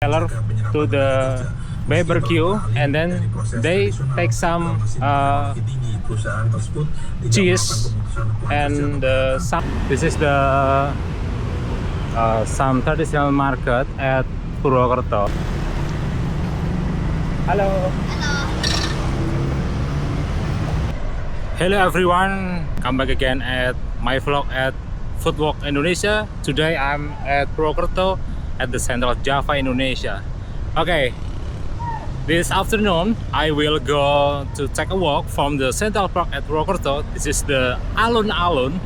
seller to the barbecue, and then they take some cheese and some. This is the some traditional market at Purwokerto. Hello. Hello everyone, come back again at my vlog at Foodwalk Indonesia. Today I'm at Purwokerto at the center of Java, Indonesia. Okay, this afternoon I will go to take a walk from the Central Park at Purwokerto. This is the Alun-Alun.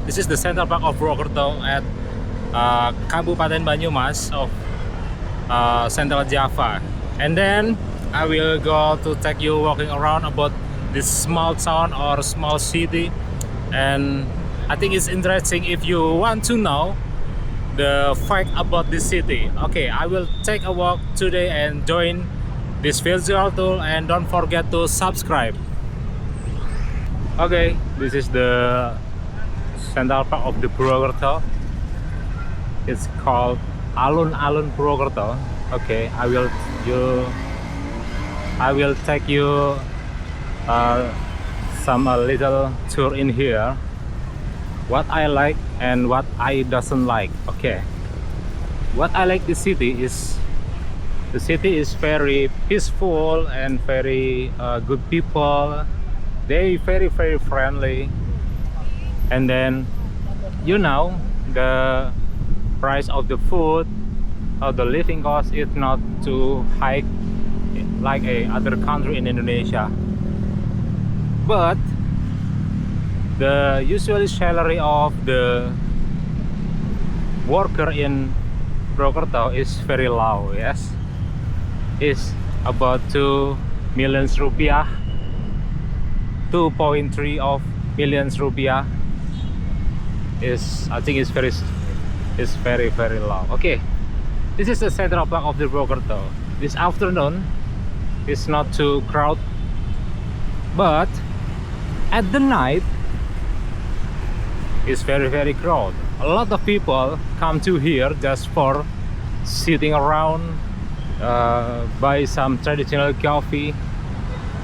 This is the Central Park of Purwokerto at Kabupaten Banyumas of Central Java. And then I will go to take you walking around about this small town or small city, and I think it's interesting if you want to know the fact about this city. Okay, I will take a walk today and join this virtual tour, and don't forget to subscribe. Okay, this is the Central Park of the Purwokerto. It's called Alun-Alun Purwokerto. Okay, I will take you some little tour in here. What I like and what I doesn't like. Okay, what I like the city is very peaceful and very good people. They very friendly, and then the price of the food or the living cost is not too high like a other country in Indonesia, but the usual salary of the worker in Purwokerto is very low. Yes, it's about 2 million rupiah, 2.3 of millions rupiah. I think it's very low. Okay, this is the Central Park of the Purwokerto. This afternoon it's not too crowded, but at the night it's very crowded. A lot of people come to here just for sitting around, buy some traditional coffee.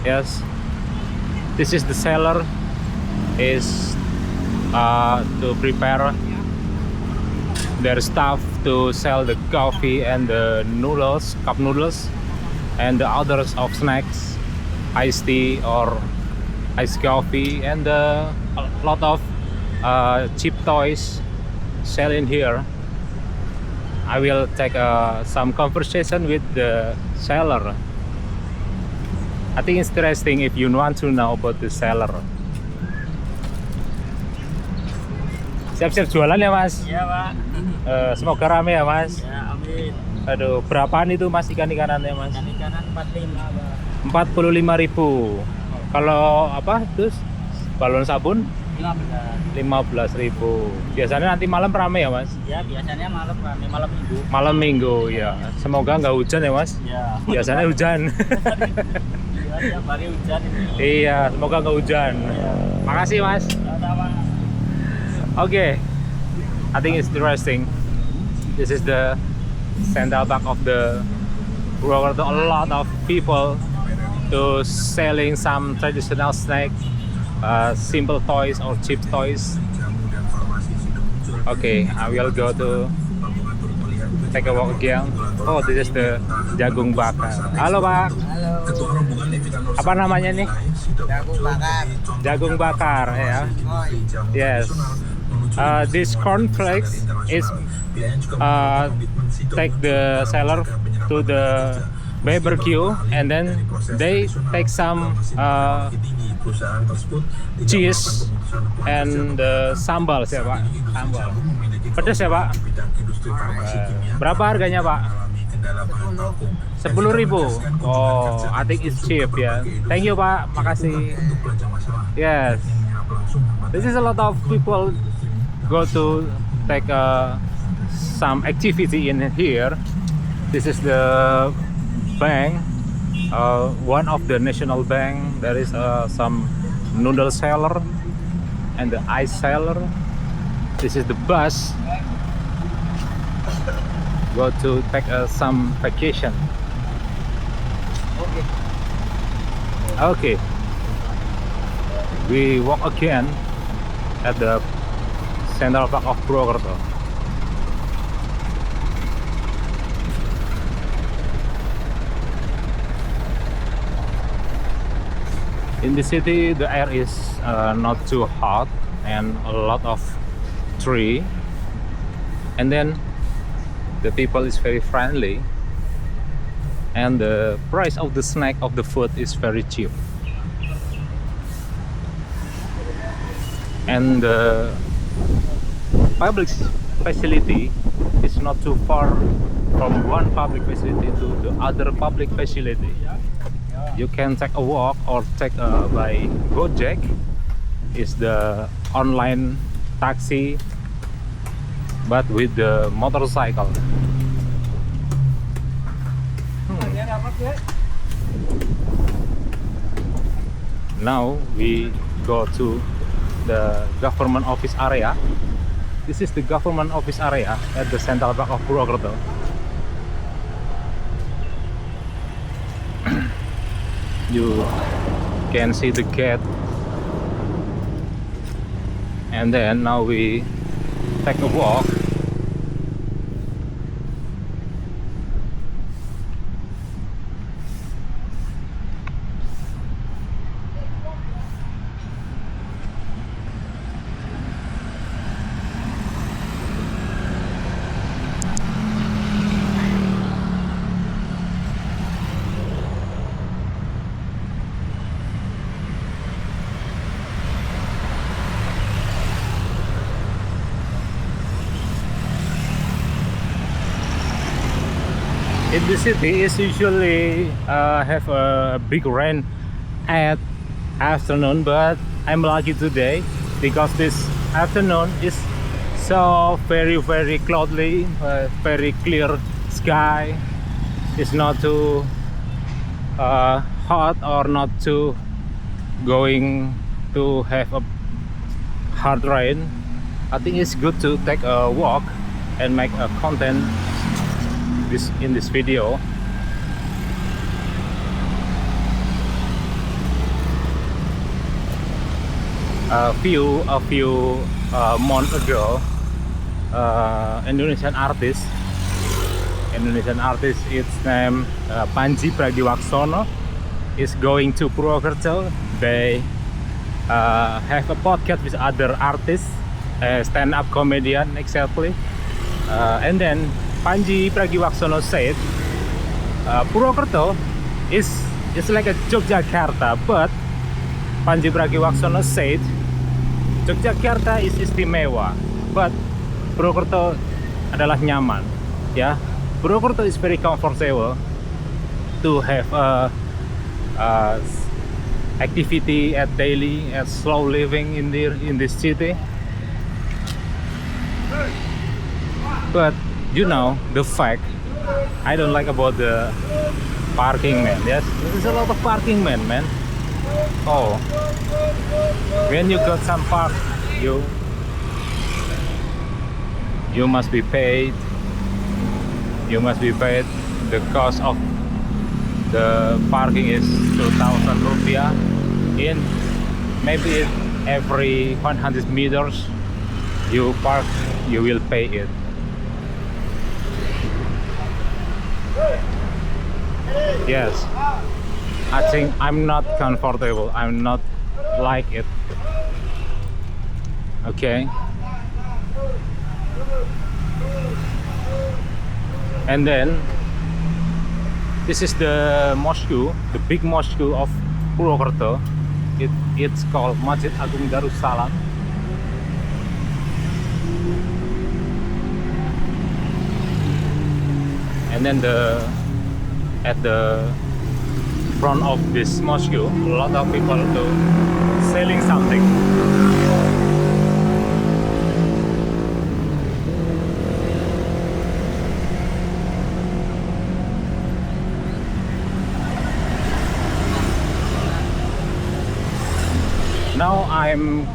Yes, this is the seller is to prepare their stuff to sell the coffee and the noodles, cup noodles, and the others of snacks, iced tea or iced coffee, and a lot of cheap toys sell in here. I will take some conversation with the seller. I think it's interesting if you want to know about the seller. Siap-siap jualan ya mas? Iya pak. Semoga rame ya mas. Ya amin. Aduh, berapaan itu mas ikan-ikanannya mas? Ikan-ikanan 45 pak. 45.000. Kalau apa terus balon sabun 15.000. Biasanya nanti malam rame ya mas? Ya biasanya malam rame, malam minggu. Malam minggu ya. Semoga nggak hujan ya mas? Ya. Biasanya hujan. Iya tiap hari hujan ini. Iya, semoga nggak hujan. Ya. Makasih mas. Sama-sama. Okay, I think it's interesting. This is the Central Park of the Purwokerto. A lot of people to selling some traditional snack, simple toys or cheap toys. Okay, I will go to take a walk again. Oh, this is the jagung bakar. Halo Pak. Halo. Apa namanya nih? Jagung bakar. Jagung bakar ya. Yes. This cornflakes is take the seller to the barbecue, and then they take some cheese and sambal ya Pak. Sambal. Pedas ya Pak. Berapa harganya Pak? 10.000. Oh, I think it's cheap ya. Thank you Pak. Makasih. Yes. This is a lot of people go to take some activity in here. This is the bank, one of the national bank. There is some noodle seller and the ice seller. This is the bus. go to take some vacation. Okay. Okay, we walk again at the Central Park of Purwokerto. In the city, the air is not too hot and a lot of tree, and then the people is very friendly, and the price of the snack of the food is very cheap, and the public facility is not too far from one public facility to the other public facility. You can take a walk or take by Gojek, is the online taxi but with the motorcycle. Now we go to the government office area. This is the government office area at the Central Park of Purwokerto. You can see the gate, and then now we take a walk. In the city, it's usually have a big rain at afternoon, but I'm lucky today because this afternoon is so very cloudy, very clear sky. It's not too hot or not too going to have a hard rain. I think it's good to take a walk and make a content in this video. A few months ago, Indonesian artist, its name Panji Pragiwaksono, is going to Purwokerto. They have a podcast with other artists, stand-up comedian exactly, and then Panji Pragiwaksono said Purwokerto is like a Yogyakarta, but Panji Pragiwaksono said Yogyakarta is istimewa, but Purwokerto adalah nyaman. Ya, Purwokerto is very comfortable to have activity at daily, at slow living in this city. But you know the fact I don't like about the parking, man. Yes, there's a lot of parking, man. Oh, when you got some park, you must be paid. You must be paid. The cost of the parking is 2,000 rupiah. In maybe every 100 meters you park, you will pay it. Yes, I think I'm not comfortable. I'm not like it. Okay. And then this is the mosque, the big mosque of Purwokerto. It's called Masjid Agung Darussalam. And then at the front of this mosque, a lot of people do selling something. Now I'm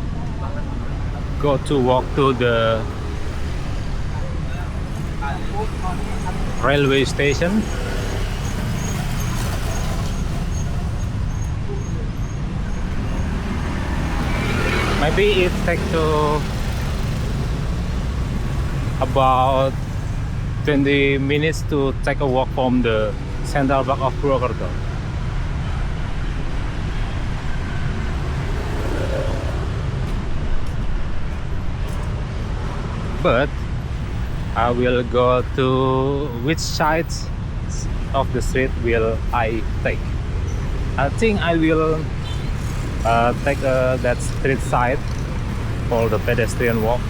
go to walk to the railway station. Maybe it takes to about 20 minutes to take a walk from the central park of Purwokerto. But I will go to which sides of the street will I take? I think I will take that street side for the pedestrian walk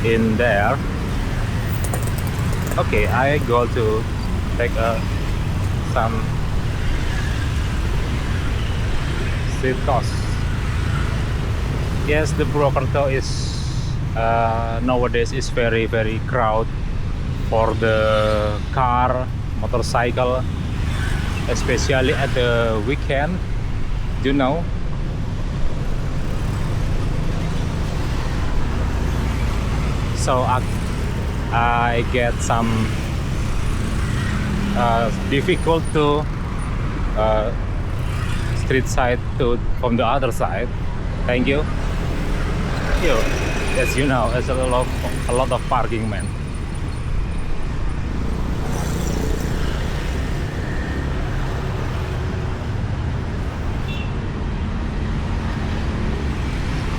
in there. Okay, I go to take some street course. Yes, the Purwokerto is nowadays is very crowded for the car, motorcycle, especially at the weekend, you know. So I get some difficult to street side to from the other side. Thank you. You, as you know, there's a lot of parking, man.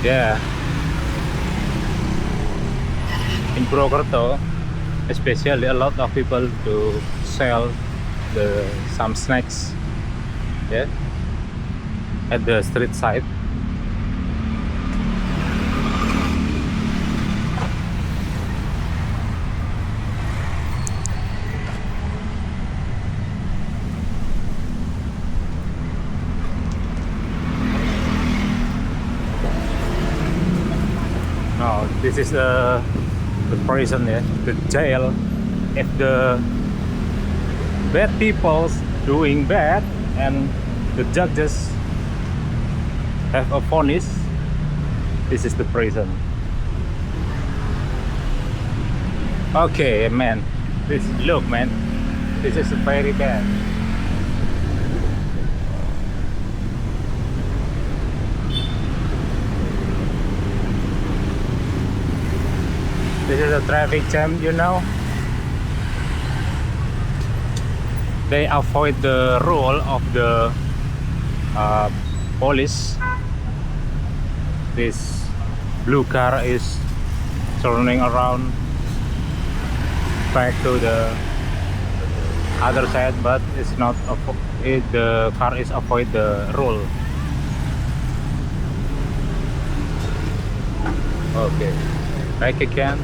Yeah. In Purwokerto, especially a lot of people to sell some snacks, yeah, at the street side. Oh, this is the prison, yeah, the jail. If the bad people's doing bad and the judges have a punish, this is the prison. Okay, man, this look, man, this is very bad. This is a traffic jam, you know. They avoid the rule of the police. This blue car is turning around back to the other side, but it's not. The car is avoid the rule. Okay, back again.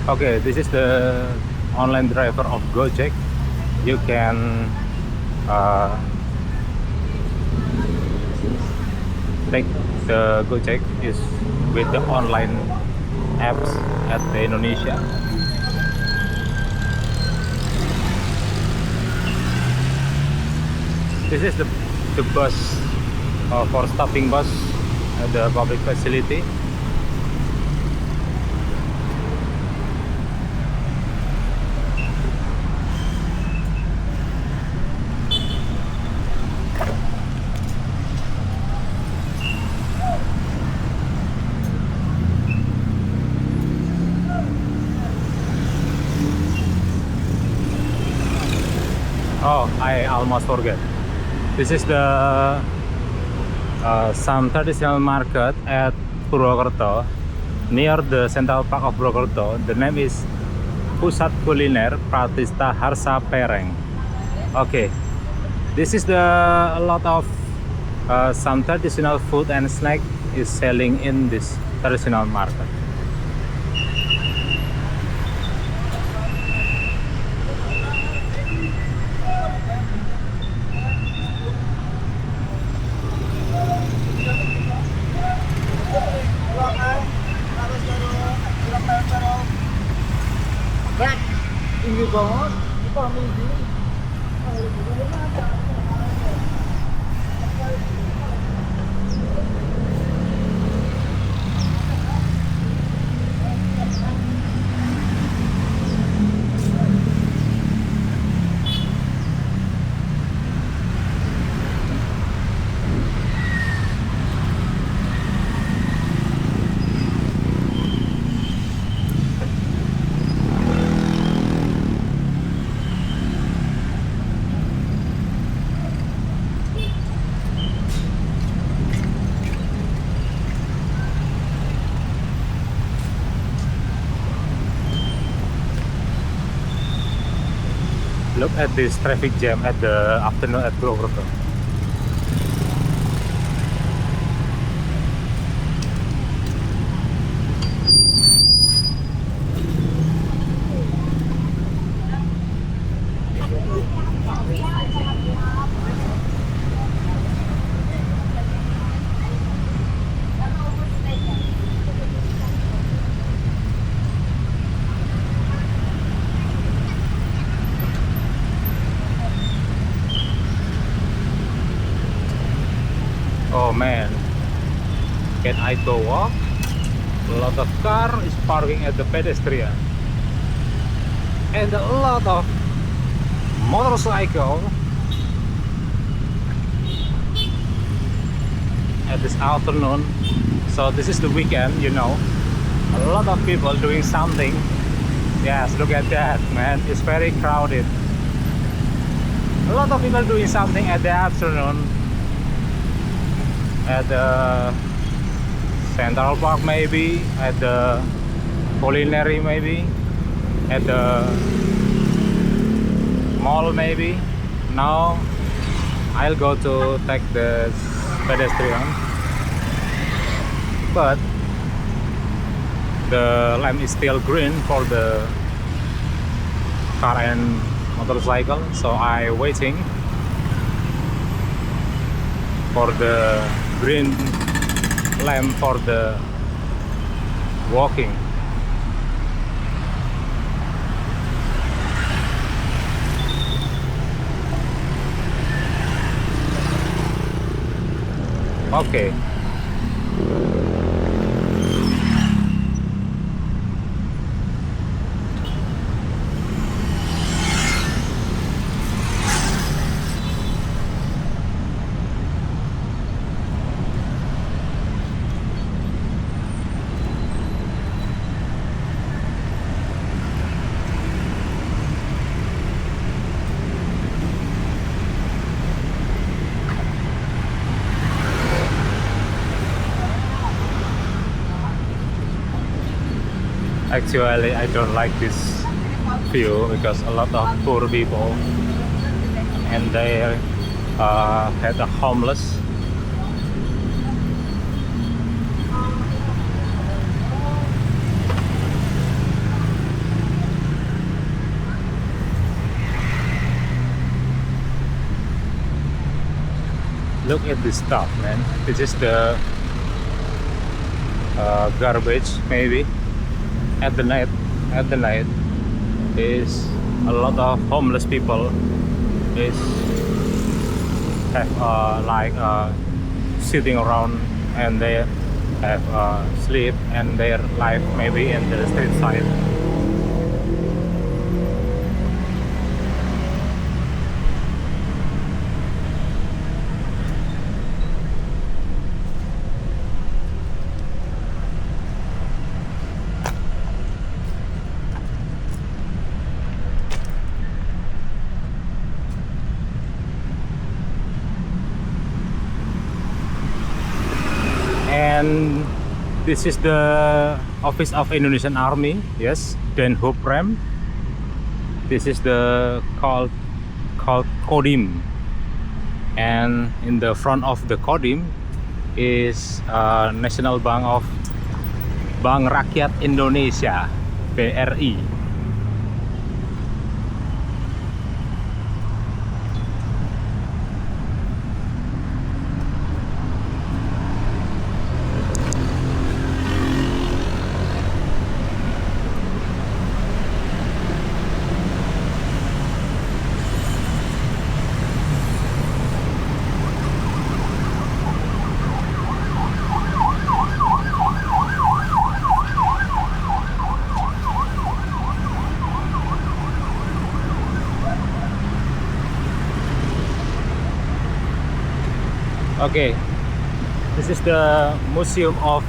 Okay, this is the online driver of Gojek. You can take the Gojek is with the online apps at the Indonesia. This is the bus for stopping bus at the public facility. Oh, I almost forget. This is the some traditional market at Purwokerto, near the Central Park of Purwokerto. The name is Pusat Kuliner Pratista Harsa Pereng. Okay, this is a lot of some traditional food and snack is selling in this traditional market. Look at this traffic jam at the afternoon at Purwokerto. Oh man, can I go walk? A lot of car is parking at the pedestrian, and a lot of motorcycle at this afternoon. So this is the weekend, you know. A lot of people doing something. Yes, look at that, man. It's very crowded. A lot of people doing something at the afternoon. At the Central Park maybe, at the Culinary maybe, at the mall maybe. Now I'll go to take the pedestrian, but the lamp is still green for the car and motorcycle, so I'm waiting for the green lamp for the walking. Okay. Actually, I don't like this view because a lot of poor people and they had a homeless. Look at this stuff, man. This is the garbage, maybe. At the night is a lot of homeless people is have sitting around, and they have sleep and their life maybe in the street side. And this is the office of Indonesian Army. Yes, Den Hoprem. This is the called Kodim, and in the front of the Kodim is National Bank of Bank Rakyat Indonesia, BRI. Okay, this is the Museum of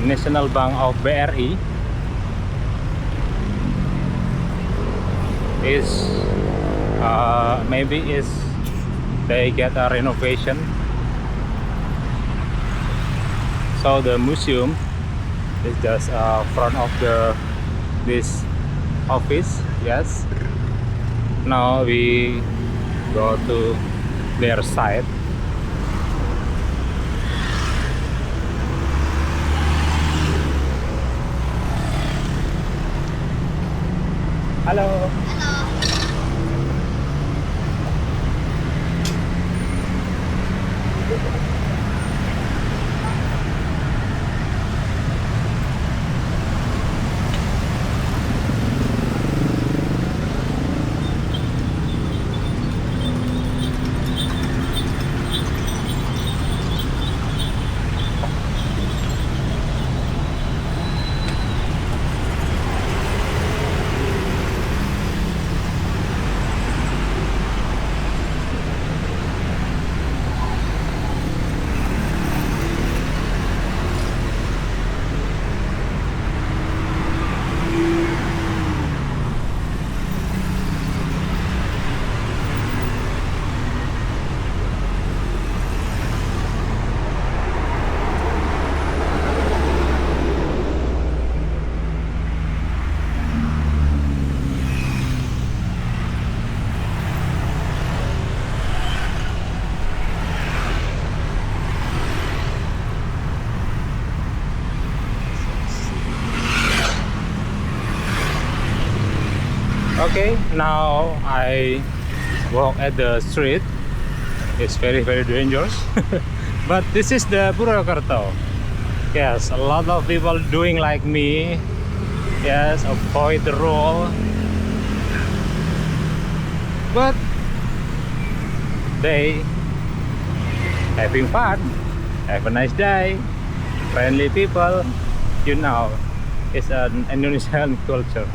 National Bank of BRI. Is maybe is they get a renovation. So the museum is just front of this office. Yes. Now we go to their side. Halo. Okay, now I walk at the street. It's very dangerous. But this is the Purwokerto. Yes, a lot of people doing like me. Yes, avoid the rule. But they having fun. Have a nice day. Friendly people. You know, it's an Indonesian culture.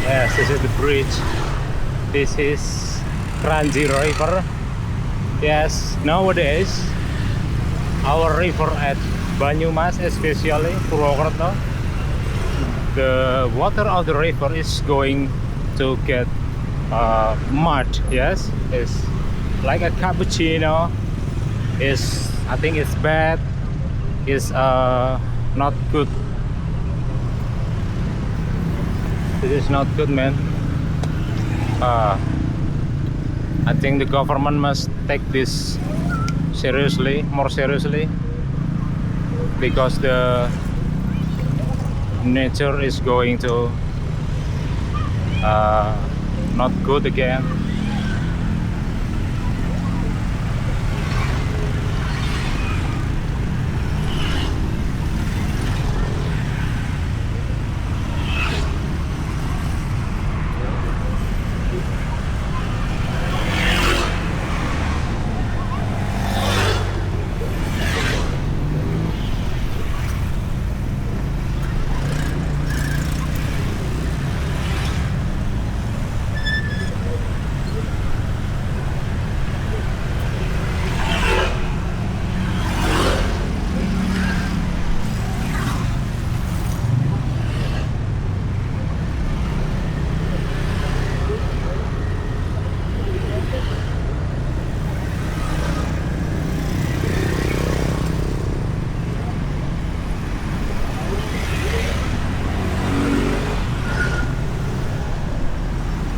Yes, this is the bridge. This is Kranji River. Yes, nowadays our river at Banyumas, especially Purwokerto, the water of the river is going to get mud. Yes, it's like a cappuccino. Is I think it's bad. It's not good. This is not good, man. I think the government must take this seriously, more seriously, because the nature is going to not good again.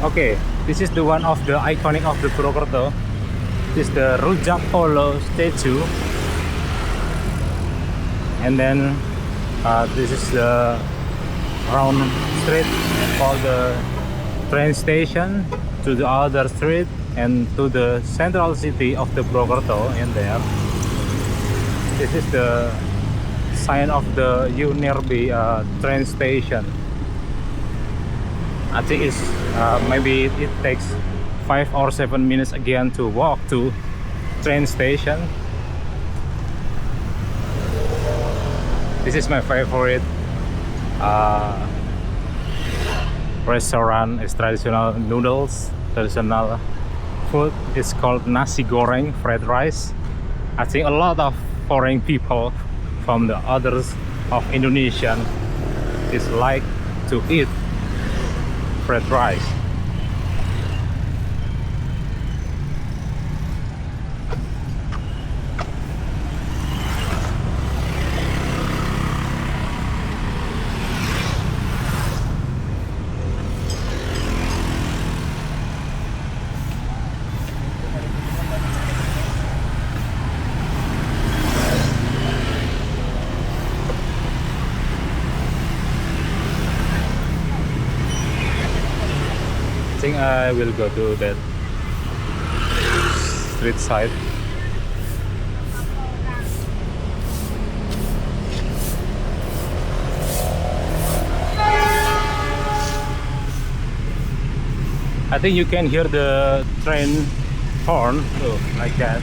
Okay, this is the one of the iconic of the Purwokerto. This is the Rujak Polo statue. And then this is the round street called the train station to the other street and to the central city of the Purwokerto in there. This is the sign of the Unirbi train station. I think it's maybe it takes 5 or 7 minutes again to walk to train station. This is my favorite restaurant. It's traditional noodles, traditional food. It's called nasi goreng fried rice. I think a lot of foreign people from the others of Indonesian is like to eat fried rice. I think I will go to that street side. I think you can hear the train horn, oh, like that.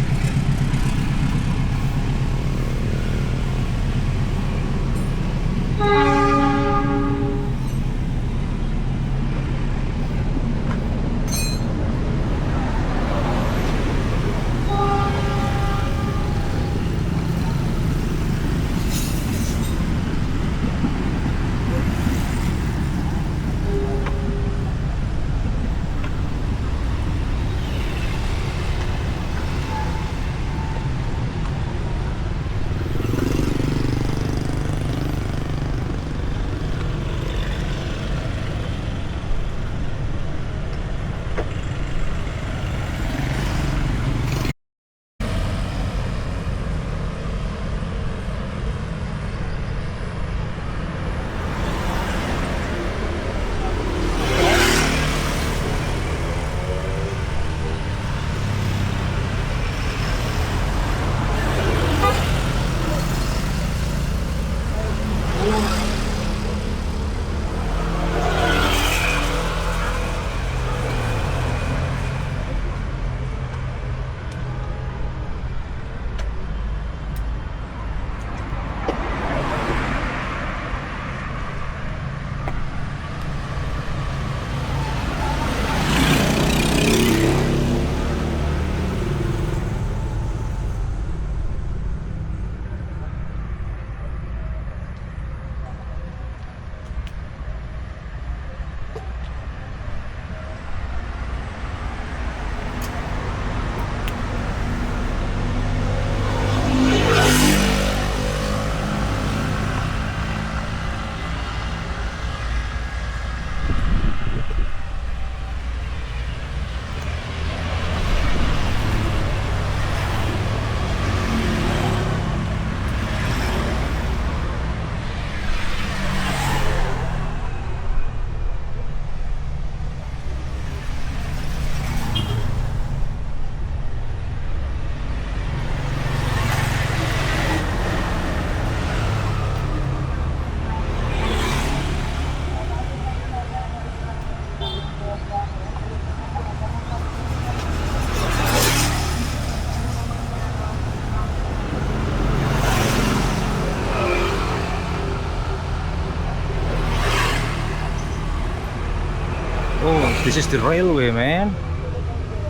Oh, this is the railway, man.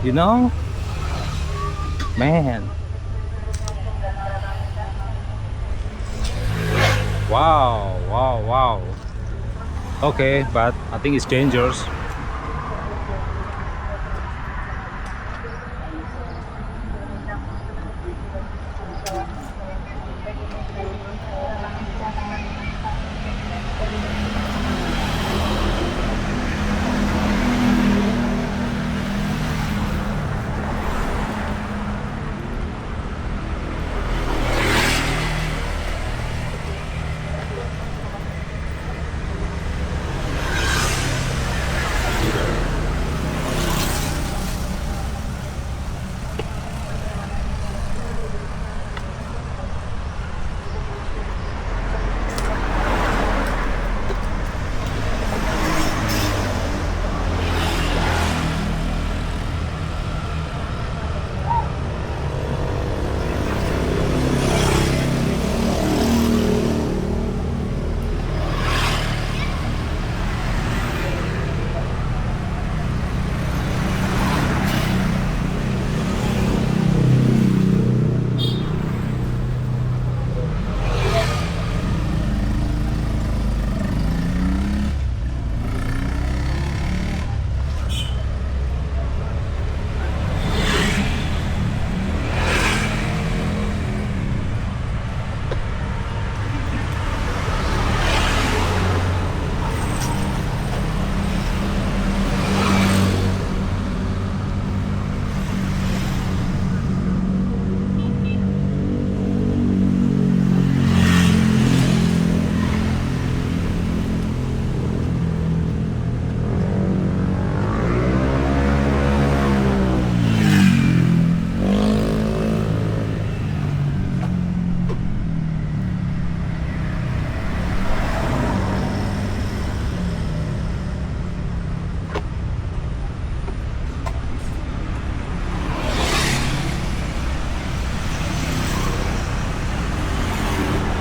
You know? Man. Wow, wow, wow. Okay, but I think it's dangerous.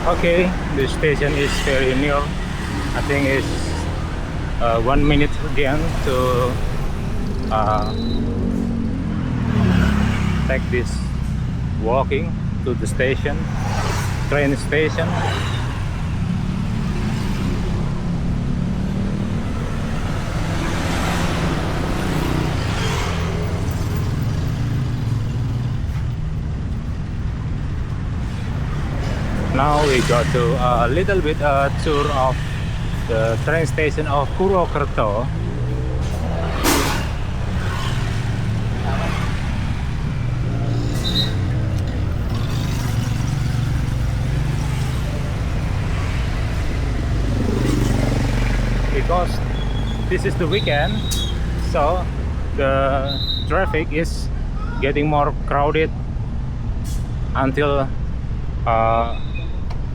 Okay, the station is very near. I think it's 1 minute again to take this walking to the station, train station. Now we go to a little bit tour of the train station of Purwokerto. Because this is the weekend, so the traffic is getting more crowded until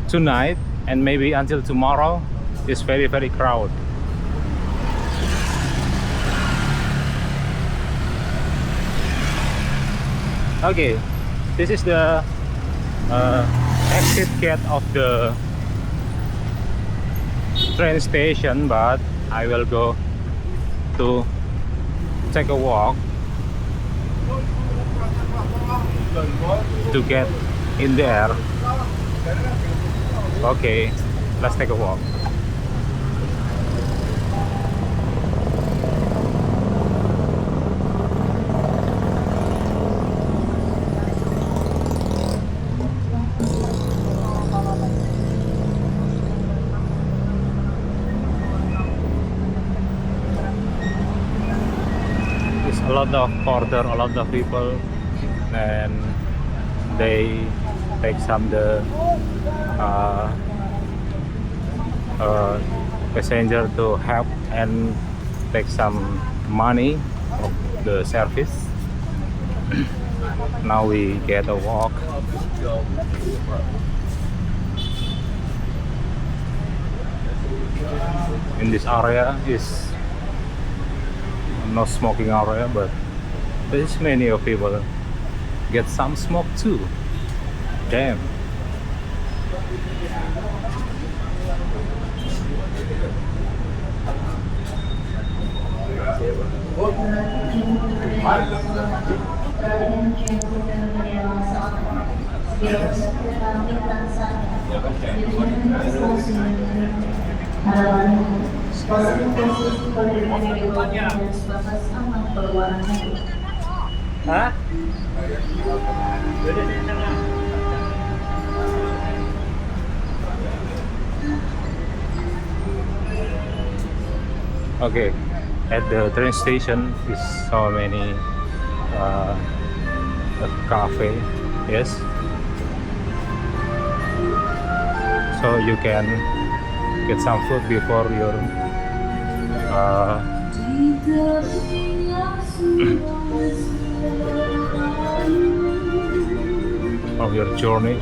tonight, and maybe until tomorrow. It's very crowded. Okay, this is the exit gate of the train station, but I will go to take a walk to get in there. Okay, let's take a walk. There's a lot of porter, a lot of people, and they take some the passenger to help and take some money of the service. Now we get a walk. In this area is no smoking area, but there's many of people get some smoke too. Damn. Hah? Okay, at the train station is so many a cafe, yes. So you can get some food before your of your journey.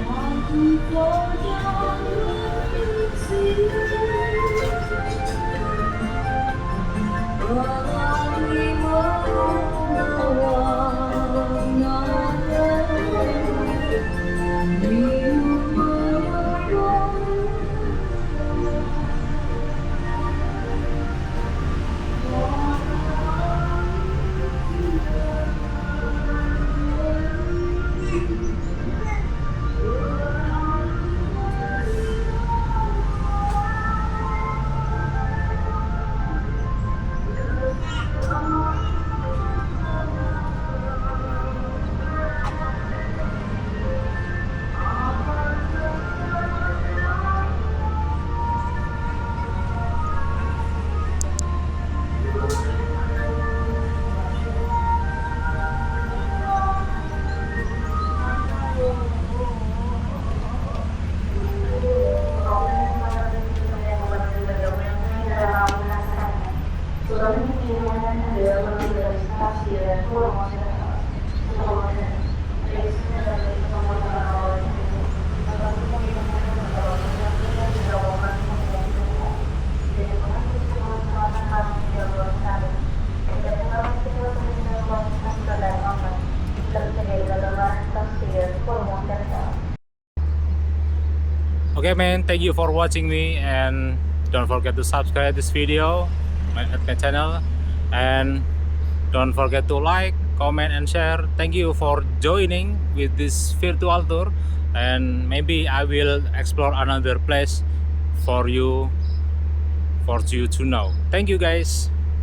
Okay, man, thank you for watching me, and don't forget to subscribe this video at my channel, and don't forget to like, comment, and share. Thank you for joining with this virtual tour, and maybe I will explore another place for you to know. Thank you, guys.